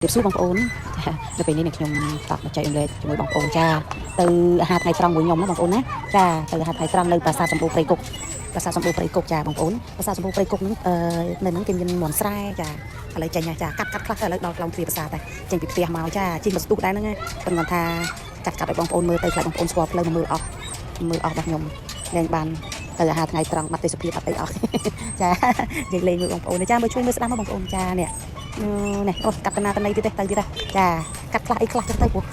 เดี๋ยวสู้บางโอนจะเป็นนี่เนี่ยខ្ញុំតបមកចែករំលែកជាមួយបងប្អូនចាទៅអាហារថ្ងៃត្រង់មួយខ្ញុំណាបងប្អូនណាចាទៅអាហារថ្ងៃត្រង់នៅប្រាសាទសម្បូរព្រៃគុកប្រាសាទសម្បូរព្រៃគុកចាបងប្អូនប្រាសាទសម្បូរព្រៃគុកហ្នឹងនៅហ្នឹងគេមានមន់ស្រែចាឥឡូវចេញចាកាត់ខ្លះឥឡូវដល់ក្លោងទ្វារប្រាសាទតែចេញពីផ្ទះមកចាជិះមកស្ទុះដែរហ្នឹងប៉ុន្តែថាកាត់ឲ្យបងប្អូនមើលទៅខ្លាចបងប្អូនស្គាល់ផ្លូវមកមើលអស់របស់ខ្ញុំលែងបានទៅអាហារថ្ងៃត្រង់បាត់ទេសភាពបាត់អីអស់ចាយើងលេងមើលបងប្អូនចាមើលជួយមើលស្ដាប់មកបងប្អូនចានេះនេះអូកាត់កណាតណៃទៀតទៅទៀតចាកាត់ខ្លះអីខ្លះទៅព្រោះ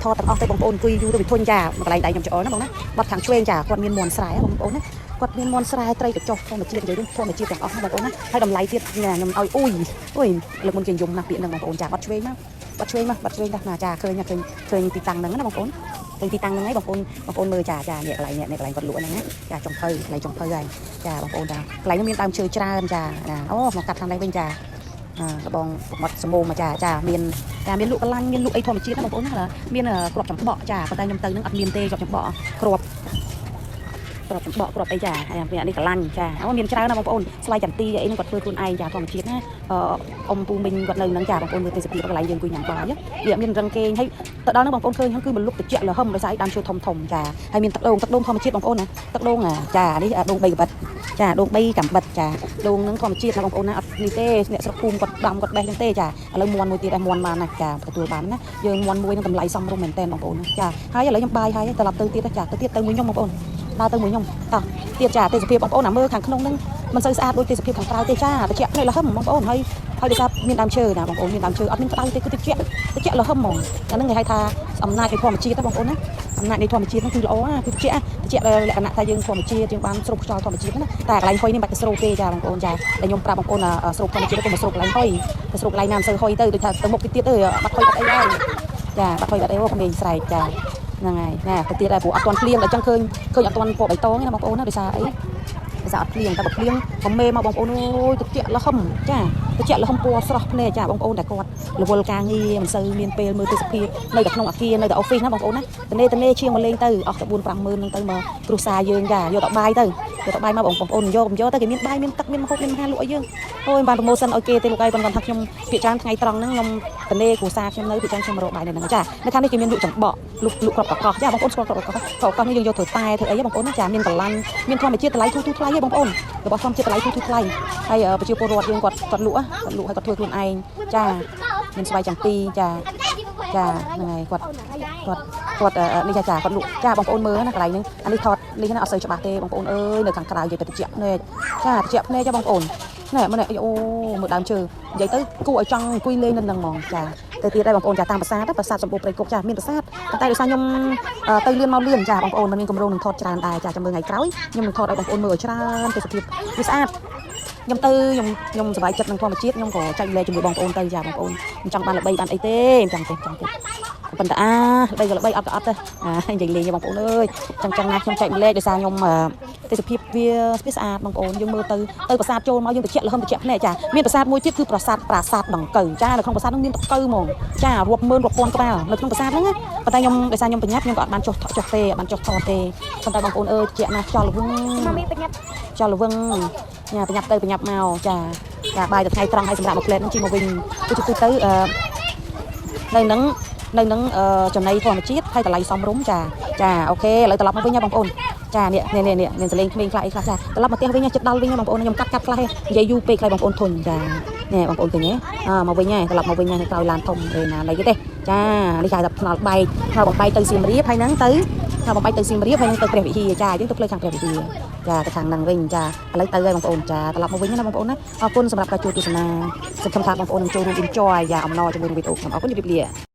ថតទាំងអស់ទៅបងប្អូនអង្គុយយូរទៅវាធុញចាមកកន្លែងដៃខ្ញុំច្អល់ណាបងណាបាត់ខាងឆ្វេងចាគាត់មានមន់ស្រែបងប្អូនណាគាត់មានមន់ស្រែត្រីកញ្ចុះធម្មជាតិនិយាយទៅធម្មជាតិទាំងអស់ណាបងប្អូនណាហើយតម្លៃទៀតខ្ញុំឲ្យអ៊ុយលើកមុនគេយំណាស់ពាក្យហ្នឹងបងប្អូនចាបាត់ឆ្វេងណាបាត់ឆ្វេងដែរណាចាឃើញទីតាំងហ្នឹងណាបងប្អូនឃើញទីតាំងហ្នឹងហើយបងប្អូនមើលចានេះកន្លែងនេះកន្លែងគាត់លក់ហ្នឹងណាចាចុងភៅកន្លែងចុងភៅហើយចាបងប្អូនចាកន្លែងហ្នឹងមានដើមឈើច្រើនចាអូមកកាត់ខាងនេះវិញចារបងមាត់សមោមកចាមានលក់កន្លាញ់មានលក់អីធម្មជាតិណាបងប្អូនណាមានគ្រាប់ចំបក់ចាប៉ុន្តែខ្ញុំទៅនឹងអត់មានទេគ្រាប់ចំបក់គ្រាប់អីចាហើយមាននេះកន្លាញ់ចាអូមានច្រើនណាបងប្អូនស្វាយចន្ទីអីហ្នឹងគាត់ធ្វើខ្លួនឯងចាធម្មជាតិណាអ៊ំពូមីងគាត់នៅហ្នឹងចាបងប្អូនមើលទេសភាពកន្លែងយើងអង្គុយញ៉ាំបាយវាមានរឹងគេងហើយទៅដល់ហ្នឹងបងប្អូនឃើញហ្នឹងគឺមកលុកត្រជាក់លហឹមដោយសារឯដើមឈើធំចាហើយមានទឹកដូងធម្មជាតិបងប្អូនណាទឹកដូងចានេះដូង3កាបិតចាដូង3កាំបិតចាដូងហ្នឹងធម្មជាតិណាបងប្អូនណាអត់នេះទេអ្នកស្រុកភូមិគាត់ដាំគាត់បេះហ្នឹងទេចាឥឡូវមន់មួយទៀតដែរមន់បានណាចាទទួលបានណាយើងមន់មួយហ្នឹងតម្លៃសមរម្យមែនតើបងប្អូនណាចាហើយឥឡូវខ្ញុំបាយហើយត្រឡប់ទៅទៀតចាទៅមួយខ្ញុំបងប្អូនដើរទៅមួយខ្ញុំតោះទៀតចាទេសភាពបងប្អូនមើលខាងក្នុងហ្នឹងមិនសូវស្អាតដូចទេសភាពខាងក្រៅទេចាត្រជាក់ភ្នែកលហឹមបងប្អូនហើយដោយសារមានដើមឈើណាបងប្អូនមានដើមឈើអត់មានក្តៅទេគឺត្រជាក់លហឹមហ្មងអាហ្នឹងគេហៅថាអំណាចនៃធម្មជាតិណាបងប្អូនណាអំណាចនៃធម្មជាតិហ្នឹងគឺល្អណាគឺត្រជាក់លក្ខណៈថាយើងធម្មជាតិយើងបានស្រូបខ្យល់ធម្មជាតិណាតែកន្លែងហុយនេះមិនបាច់ទៅស្រូបទេចាបងប្អូនចាតែខ្ញុំប្រាប់បងប្អូនស្រូបធម្មជាតិទៅមកស្រូបកន្លែងហុយទៅស្រូបកន្លែងណាមិនសូវហុយទៅដូចថាទៅមុខទៀតទៅបាត់ហុយបាត់អីហើយចាបាត់ហុយបាត់អីក្មេងស្រែកចាហ្នឹងហើយណាទៅទៀតដែរព្រោះអត់ទាន់ភ្លៀងដល់ចឹងឃើញអត់ទាន់ពណ៌បៃតងទេណាបងប្អូនណាដោយសារអីដោយសារអត់ភ្លៀងតែបើភ្លៀងក៏មេមកបងប្អូនអូយទឹកជាក់លហឹមចាទឹកជាក់លហឹមពណ៌ស្រស់ភ្នែកចាបងប្អូនតែគាត់រវល់ការងារមិនសូវមានពេលមើលទេសភាពនៅតែក្នុងអគារនៅតែ office ណាបងប្អូនណាតនេឈៀងមកលេងទៅអស់តែ 4-5 ម៉ឺនហ្នឹងទៅមកគ្រួសារយើងចាយកតែបាយទៅមកបងប្អូនយកទៅគេមានបាយមានទឹកមានម្ហូបមានអាហារលក់អីយើងអូយបានប្រម៉ូសិនឲ្យគេទេលោកអីប៉ុន្តែថាខ្ញុំភាគច្រើនថ្ងៃត្រង់ហ្នឹងខ្ញុំតនេគ្រួសារខ្ញុំនៅភាគច្រើនខ្ញុំរកបាយនៅហ្នឹងចានៅខាងនេះគេមានលក់ចំបក់លក់គ្រាប់កកោះចាបងប្អូនស្គាល់គ្រាប់កកោះនេះយើងយកធ្វើតែធ្វើអីបងប្អូនណាចាមានកន្លាញ់មានធម្មជាតិតម្លៃធូរថ្លៃទេបងប្អូនរបស់ធម្មជាតិតម្លៃធូរថ្លៃហើយប្រជាពលរដ្ឋយើងគាត់លក់ហើយគាត់ធ្វើខ្លួនឯងចាមានស្វាយចន្ទីចាហ្នឹងហើយគាត់នេះចាគាត់លក់ចាបងប្អូនមើលណាកន្លែងហ្នឹងអានេះថតនេះណាអត់សូវច្បាស់ទេបងប្អូនអើយនៅខាងក្រៅនិយាយទៅត្រជាក់ភ្នែកចាត្រជាក់ភ្នែកចាបងប្អូនណែមើលអូមើលដើមឈើនិយាយទៅគួរឲ្យចង់អង្គុយលេងនៅហ្នឹងហ្មងចាទៅទៀតដែរបងប្អូនចាតាមប្រាសាទសម្បូរព្រៃគុកចាមានប្រាសាទតែដោយសារខ្ញុំទៅលឿនមកលឿនចាបងប្អូនមិនមានកម្រងនឹងថតច្រើនដែរចាចាំមើលថ្ងៃក្រោយខ្ញុំនឹងថតឲ្យបងប្អូនមើលឲ្យច្រើនទេសភាពវាស្អាតខ្ញុំសប្បាយចិត្តនឹងធម្មជាតិខ្ញុំក៏ចែកលេខជាមួយបងប្អូនទៅចាបងប្អូនមិនចង់បានល្បីបានអីទេមិនចង់ទេប៉ុន្តែល្បីអត់ទេនិយាយលេងបងប្អូនអើយចឹងណាខ្ញុំចែកលេខដោយសារខ្ញុំទេសភាពវាស្អាតបងប្អូនយើងមើលទៅប្រាសាទចូលមកយើងត្រជាក់លហឹមត្រជាក់ភ្នែកចាមានប្រាសាទមួយទៀតគឺប្រាសាទដង្កូវចានៅក្នុងប្រាសាទនោះមានតកូវហ្មងចារាប់ម៉ឺនរាប់ពាន់ក្បាលនៅក្នុងប្រាសាទហ្នឹងប៉ុន្តែខ្ញុំដោយសារខ្ញុំប្រញាប់ខ្ញុំក៏អត់បានចុះទេអត់បានចុះថតទេប៉ុន្តែបងប្អូនអើយត្រជាក់ណាស់ខ្យល់ល្វឹងខ្យល់ល្វឹងញ៉ាប្រញាប់ទៅប្រញាប់មកចាបាយទៅថ្ងៃត្រង់ឲ្យសម្រាប់មួយផ្លែតហ្នឹងជិះមកវិញទៅនៅនឹងចំណីធម្មជាតិហើយតម្លៃសមរម្យចាអូខេឥឡូវត្រឡប់មកវិញណាបងប្អូនចានេះមានសលេងក្មេងខ្លះអីខ្លះចាត្រឡប់មកផ្ទះវិញចិត្តដល់វិញបងប្អូនខ្ញុំកាត់ខ្លះនិយាយយូរពេកខ្លះបងប្អូនធុញចានេះបងប្អូនឃើញទេមកវិញហើយត្រឡប់មកវិញហើយក្រោយឡានធំឯណាអីទេចានេះគេហៅថាថ្នល់បែកបំបែកទៅសៀមរាបហើយហ្នឹងទៅបំបែកទៅសៀមរាបហើយហ្នឹងទៅព្រះវិហារចាយើងទៅផ្លូវខាងព្រះវិហារចាទៅខាងហ្នឹងវិញចាឥឡូវទៅហើយបងប្អូនចាត្រឡប់មកវិញណាបងប្អូនណាអរគុណសម្រាប់ការជួយទស្សនាសង្ឃឹមថាបងប្អូននឹងចូលរួម enjoy យ៉ាអំណរជាមួយវីដេអូខ្ញុំអរគុណជម្រាបលា